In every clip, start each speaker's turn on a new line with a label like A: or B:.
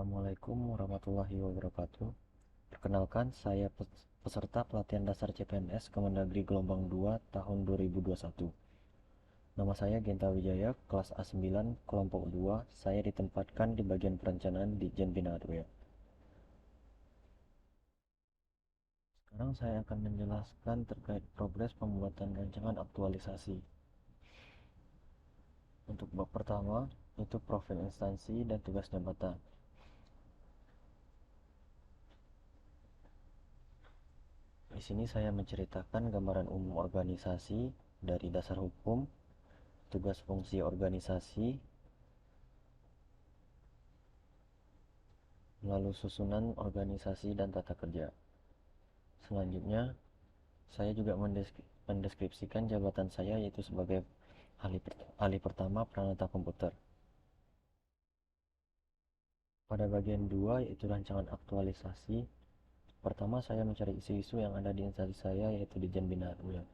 A: Assalamualaikum warahmatullahi wabarakatuh. Perkenalkan, saya peserta pelatihan dasar CPNS Kemendagri Gelombang 2 tahun 2021. Nama saya Genta Wijaya, kelas A9, kelompok 2. Saya ditempatkan di bagian perencanaan di Jen Bina Hardware. Sekarang saya akan menjelaskan terkait progres pembuatan rancangan aktualisasi. Untuk bab pertama, itu profil instansi dan tugas jabatan. Di sini saya menceritakan gambaran umum organisasi dari dasar hukum, tugas fungsi organisasi, lalu susunan organisasi dan tata kerja. Selanjutnya, saya juga mendeskripsikan jabatan saya yaitu sebagai ahli pertama peranata komputer. Pada bagian 2 yaitu rancangan aktualisasi, pertama saya mencari isu-isu yang ada di instansi saya yaitu di Jen Bina Hardware.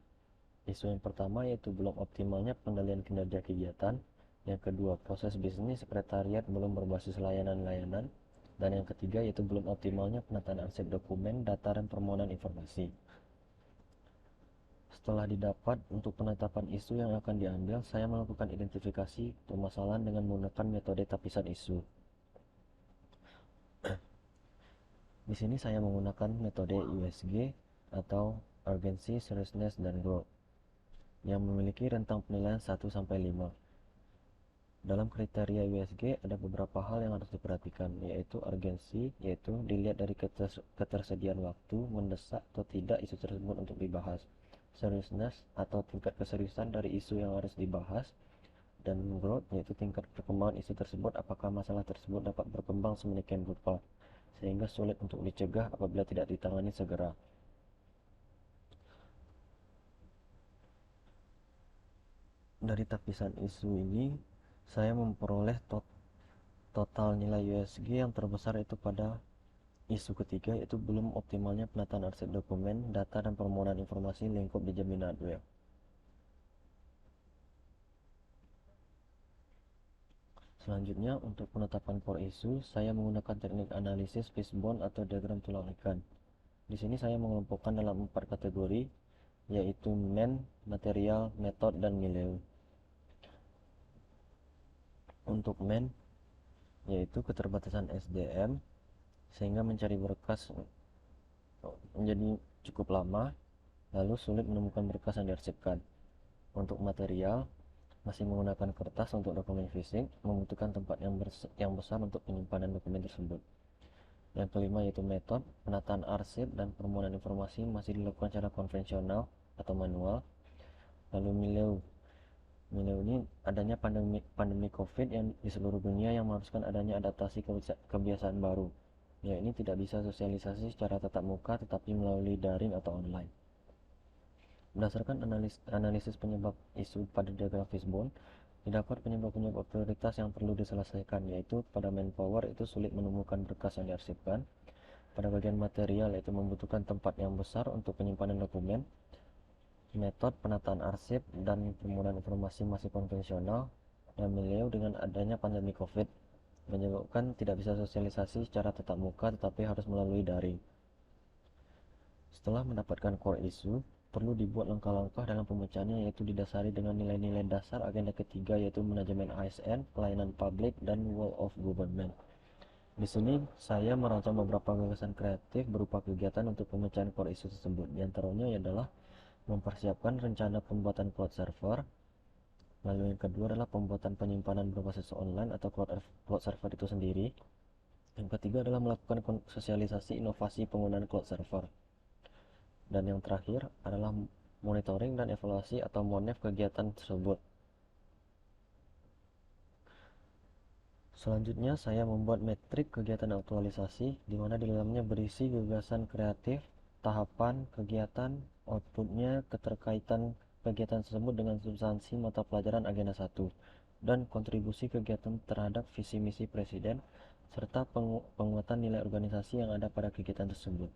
A: Isu yang pertama yaitu belum optimalnya pengendalian kinerja kegiatan. Yang kedua, proses bisnis sekretariat belum berbasis layanan-layanan. Dan yang ketiga yaitu belum optimalnya penataan arsip dokumen, data, dan permohonan informasi. Setelah didapat untuk penetapan isu yang akan diambil, saya melakukan identifikasi permasalahan dengan menggunakan metode tapisan isu. Di sini saya menggunakan metode USG atau Urgency, Seriousness, dan Growth yang memiliki rentang penilaian 1-5. Dalam kriteria USG ada beberapa hal yang harus diperhatikan, yaitu urgensi, yaitu dilihat dari ketersediaan waktu, mendesak atau tidak isu tersebut untuk dibahas. Seriousness atau tingkat keseriusan dari isu yang harus dibahas, dan growth yaitu tingkat perkembangan isu tersebut, apakah masalah tersebut dapat berkembang sedemikian rupa sehingga sulit untuk dicegah apabila tidak ditangani segera. Dari tapisan isu ini saya memperoleh total nilai USG yang terbesar itu pada isu ketiga, yaitu belum optimalnya penataan arsip dokumen, data, dan permohonan informasi lingkup di Jen Bina Hardware. Selanjutnya, untuk penetapan core isu, saya menggunakan teknik analisis fishbone atau diagram tulang ikan. Di sini saya mengelompokkan dalam 4 kategori, yaitu man, material, metode, dan milieu. Untuk man, yaitu keterbatasan SDM, sehingga mencari berkas menjadi cukup lama, lalu sulit menemukan berkas yang diarsipkan. Untuk material, masih menggunakan kertas untuk dokumen fisik, membutuhkan tempat yang besar untuk penyimpanan dokumen tersebut. Yang kelima yaitu metode, penataan arsip dan permohonan informasi masih dilakukan secara konvensional atau manual. Lalu milieu ini adanya pandemi COVID yang di seluruh dunia yang mengharuskan adanya adaptasi kebiasaan baru. Ya, ini tidak bisa sosialisasi secara tatap muka tetapi melalui daring atau online. Berdasarkan analisis penyebab isu pada diagram fishbone, didapat penyebab-penyebab prioritas yang perlu diselesaikan, yaitu pada manpower itu sulit menemukan berkas yang diarsipkan, pada bagian material yaitu membutuhkan tempat yang besar untuk penyimpanan dokumen, metode penataan arsip dan permohonan informasi masih konvensional, dan milieu dengan adanya pandemi COVID menyebabkan tidak bisa sosialisasi secara tatap muka tetapi harus melalui daring. Setelah mendapatkan core issue, perlu dibuat langkah-langkah dalam pemecahannya, yaitu didasari dengan nilai-nilai dasar agenda ketiga, yaitu manajemen ASN, pelayanan publik, dan wall of government. Di sini saya merancang beberapa gagasan kreatif berupa kegiatan untuk pemecahan core issue tersebut. Di antaranya adalah mempersiapkan rencana pembuatan cloud server. Lalu yang kedua adalah pembuatan penyimpanan berbasis online atau cloud server itu sendiri. Yang ketiga adalah melakukan sosialisasi inovasi penggunaan cloud server. Dan yang terakhir adalah monitoring dan evaluasi atau monef kegiatan tersebut. Selanjutnya saya membuat metrik kegiatan aktualisasi di mana di dalamnya berisi gagasan kreatif, tahapan kegiatan, outputnya, keterkaitan kegiatan tersebut dengan substansi mata pelajaran agenda 1, dan kontribusi kegiatan terhadap visi misi presiden serta penguatan nilai organisasi yang ada pada kegiatan tersebut.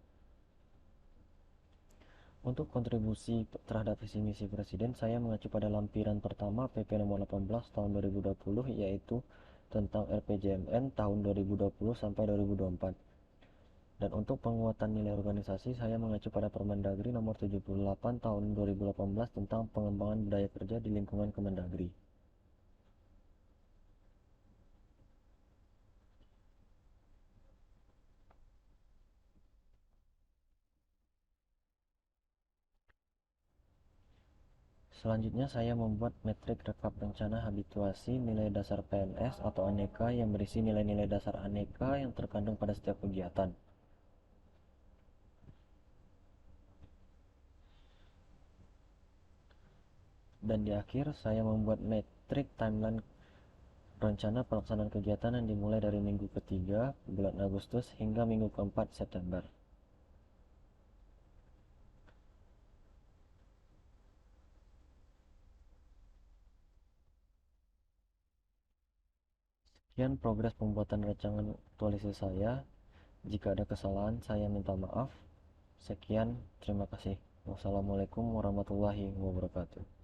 A: Untuk kontribusi terhadap visi misi presiden, saya mengacu pada lampiran pertama PP nomor 18 tahun 2020, yaitu tentang RPJMN tahun 2020 sampai 2024. Dan untuk penguatan nilai organisasi, saya mengacu pada Permendagri nomor 78 tahun 2018 tentang pengembangan budaya kerja di lingkungan Kemendagri. Selanjutnya saya membuat metrik rekap rencana habituasi nilai dasar PNS atau aneka yang berisi nilai-nilai dasar aneka yang terkandung pada setiap kegiatan. Dan di akhir saya membuat metrik timeline rencana pelaksanaan kegiatan yang dimulai dari minggu ketiga bulan Agustus hingga minggu keempat September. Sekian progres pembuatan rancangan aktualisasi saya. Jika ada kesalahan, saya minta maaf. Sekian, terima kasih. Wassalamualaikum warahmatullahi wabarakatuh.